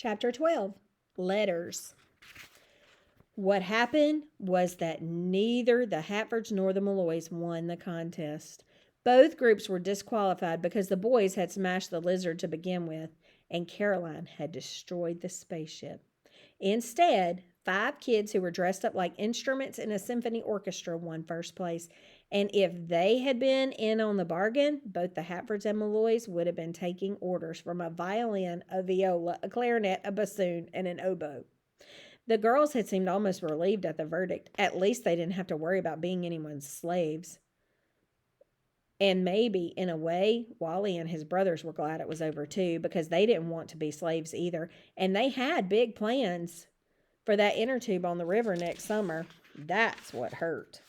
Chapter 12, Letters. What happened was that neither the Hatfords nor the Malloys won the contest. Both groups were disqualified because the boys had smashed the lizard to begin with, and Caroline had destroyed the spaceship. Instead, 5 kids who were dressed up like instruments in a symphony orchestra won first place. And if they had been in on the bargain, both the Hatfords and Malloys would have been taking orders from a violin, a viola, a clarinet, a bassoon, and an oboe. The girls had seemed almost relieved at the verdict. At least they didn't have to worry about being anyone's slaves. And maybe, in a way, Wally and his brothers were glad it was over too, because they didn't want to be slaves either. And they had big plans for that inner tube on the river next summer. That's what hurt.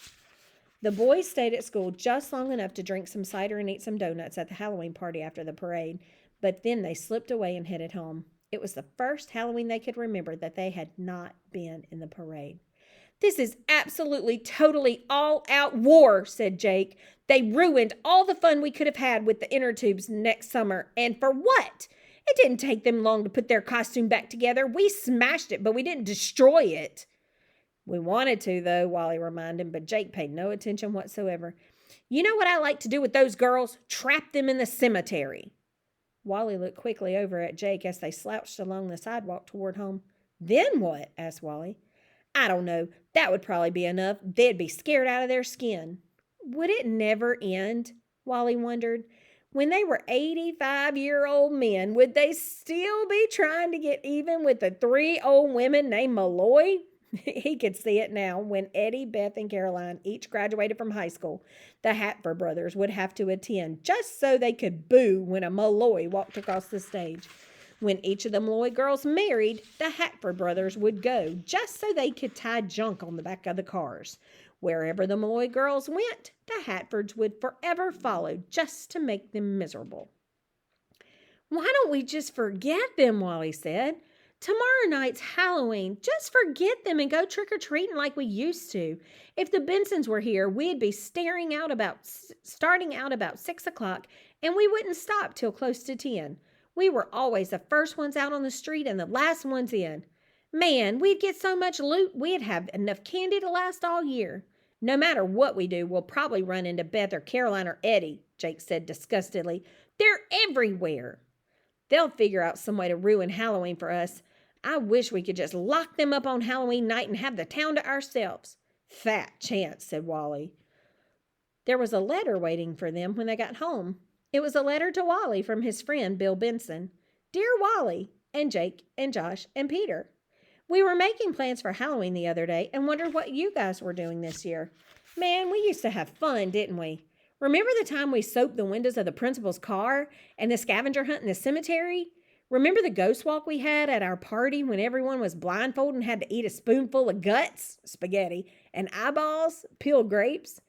The boys stayed at school just long enough to drink some cider and eat some donuts at the Halloween party after the parade, but then they slipped away and headed home. It was the first Halloween they could remember that they had not been in the parade. "This is absolutely, totally, all-out war," said Jake. "They ruined all the fun we could have had with the inner tubes next summer. And for what? It didn't take them long to put their costume back together. We smashed it, but we didn't destroy it." "We wanted to, though," Wally reminded him, but Jake paid no attention whatsoever. "You know what I like to do with those girls? Trap them in the cemetery." Wally looked quickly over at Jake as they slouched along the sidewalk toward home. "Then what?" asked Wally. "I don't know. That would probably be enough. They'd be scared out of their skin." Would it never end? Wally wondered. When they were 85-year-old men, would they still be trying to get even with the 3 old women named Malloy? He could see it now. When Eddie, Beth, and Caroline each graduated from high school, the Hatford brothers would have to attend just so they could boo when a Malloy walked across the stage. When each of the Malloy girls married, the Hatford brothers would go just so they could tie junk on the back of the cars. Wherever the Malloy girls went, the Hatfords would forever follow just to make them miserable. "Why don't we just forget them?" Wally said. "Tomorrow night's Halloween. Just forget them and go trick-or-treating like we used to. If the Bensons were here, we'd be starting out about 6 o'clock, and we wouldn't stop till close to 10. We were always the first ones out on the street and the last ones in. Man, we'd get so much loot, we'd have enough candy to last all year. No matter what we do, we'll probably run into Beth or Caroline or Eddie," Jake said disgustedly. "They're everywhere. They'll figure out some way to ruin Halloween for us. I wish we could just lock them up on Halloween night and have the town to ourselves." "Fat chance," said Wally. There was a letter waiting for them when they got home. It was a letter to Wally from his friend Bill Benson. "Dear Wally, and Jake, and Josh, and Peter. We were making plans for Halloween the other day and wondered what you guys were doing this year. Man, we used to have fun, didn't we? Remember the time we soaped the windows of the principal's car and the scavenger hunt in the cemetery? Remember the ghost walk we had at our party when everyone was blindfolded and had to eat a spoonful of guts, spaghetti, and eyeballs, peeled grapes?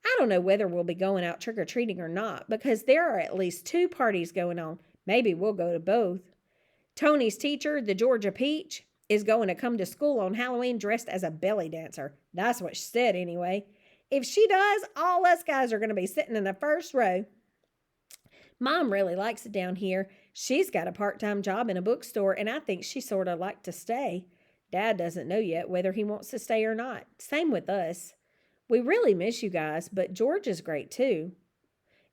I don't know whether we'll be going out trick-or-treating or not, because there are at least 2 parties going on. Maybe we'll go to both. Tony's teacher, the Georgia Peach, is going to come to school on Halloween dressed as a belly dancer. That's what she said anyway. If she does, all us guys are going to be sitting in the first row. Mom really likes it down here. She's got a part-time job in a bookstore, and I think she sort of like to stay. Dad doesn't know yet whether he wants to stay or not. Same with us. We really miss you guys, but George is great too.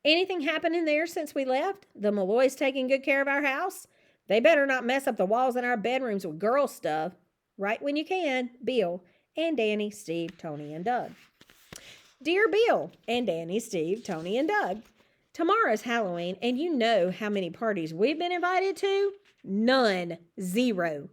Anything happening there since we left? The Malloys taking good care of our house? They better not mess up the walls in our bedrooms with girl stuff. Write when you can. Bill and Danny, Steve, Tony, and Doug." Dear Bill and Danny, Steve, Tony, and Doug, tomorrow's Halloween, and you know how many parties we've been invited to? None. 0.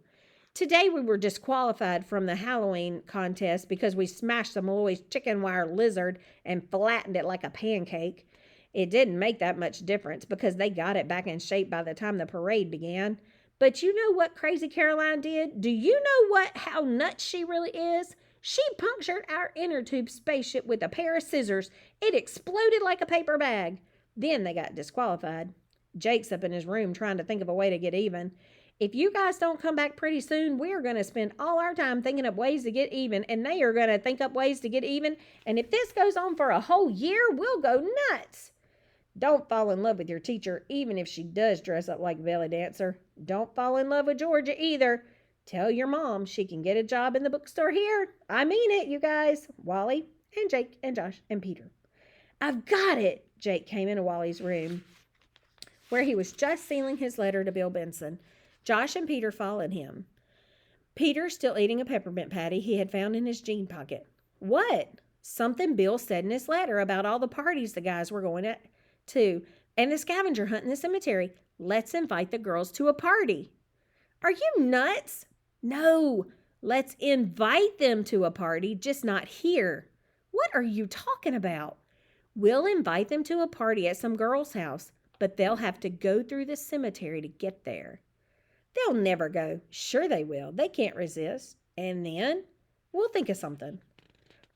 Today we were disqualified from the Halloween contest because we smashed the Malloy's chicken wire lizard and flattened it like a pancake. It didn't make that much difference because they got it back in shape by the time the parade began. But you know what crazy Caroline did? Do you know how nuts she really is? She punctured our inner tube spaceship with a pair of scissors. It exploded like a paper bag. Then they got disqualified. Jake's up in his room trying to think of a way to get even. If you guys don't come back pretty soon, we're going to spend all our time thinking up ways to get even, and they are going to think up ways to get even. And if this goes on for a whole year, we'll go nuts. Don't fall in love with your teacher, even if she does dress up like a belly dancer. Don't fall in love with Georgia either. Tell your mom she can get a job in the bookstore here. I mean it, you guys. Wally and Jake and Josh and Peter. I've got it. Jake came into Wally's room, where he was just sealing his letter to Bill Benson. Josh and Peter followed him. Peter still eating a peppermint patty he had found in his jean pocket. What? Something Bill said in his letter about all the parties the guys were going to and the scavenger hunt in the cemetery. Let's invite the girls to a party. Are you nuts? No, let's invite them to a party, just not here. What are you talking about? We'll invite them to a party at some girl's house, but they'll have to go through the cemetery to get there. They'll never go. Sure they will. They can't resist. And then we'll think of something.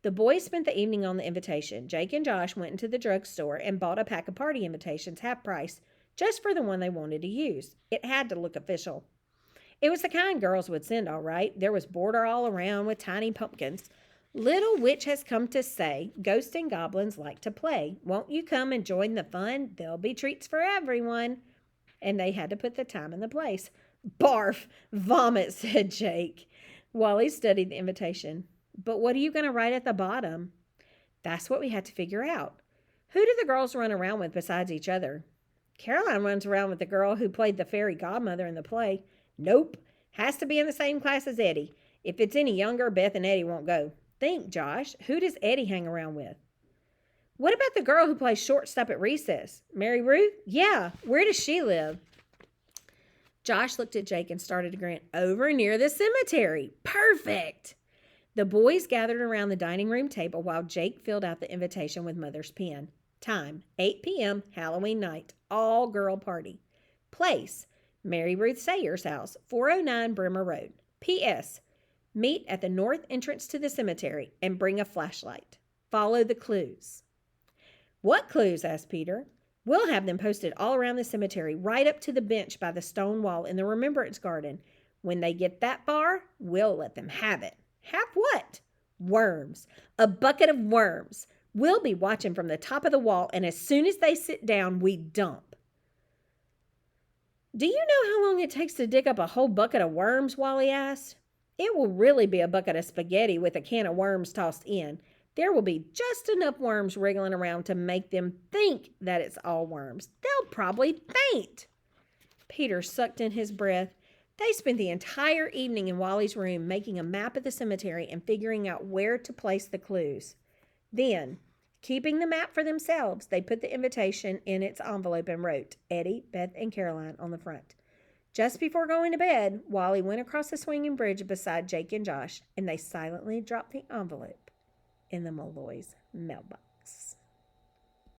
The boys spent the evening on the invitation. Jake and Josh went into the drugstore and bought a pack of party invitations, half price, just for the one they wanted to use. It had to look official. It was the kind girls would send, all right. There was border all around with tiny pumpkins. Little witch has come to say, ghosts and goblins like to play. Won't you come and join the fun? There'll be treats for everyone. And they had to put the time and the place. Barf! Vomit, said Jake. Wally studied the invitation. But what are you going to write at the bottom? That's what we had to figure out. Who do the girls run around with besides each other? Caroline runs around with the girl who played the fairy godmother in the play. Nope. Has to be in the same class as Eddie. If it's any younger, Beth and Eddie won't go. Think, Josh. Who does Eddie hang around with? What about the girl who plays shortstop at recess? Mary Ruth? Yeah. Where does she live? Josh looked at Jake and started to grin. Over near the cemetery. Perfect. The boys gathered around the dining room table while Jake filled out the invitation with Mother's pen. Time, 8 p.m., Halloween night, all-girl party. Place, Mary Ruth Sayers' house, 409 Bremer Road. P.S. Meet at the north entrance to the cemetery and bring a flashlight. Follow the clues. What clues? Asked Peter. We'll have them posted all around the cemetery, right up to the bench by the stone wall in the Remembrance Garden. When they get that far, we'll let them have it. Have what? Worms. A bucket of worms. We'll be watching from the top of the wall, and as soon as they sit down, we dump. Do you know how long it takes to dig up a whole bucket of worms? Wally asked. It will really be a bucket of spaghetti with a can of worms tossed in. There will be just enough worms wriggling around to make them think that it's all worms. They'll probably faint. Peter sucked in his breath. They spent the entire evening in Wally's room making a map of the cemetery and figuring out where to place the clues. Then, keeping the map for themselves, they put the invitation in its envelope and wrote, Eddie, Beth, and Caroline on the front. Just before going to bed, Wally went across the swinging bridge beside Jake and Josh, and they silently dropped the envelope in the Malloy's mailbox.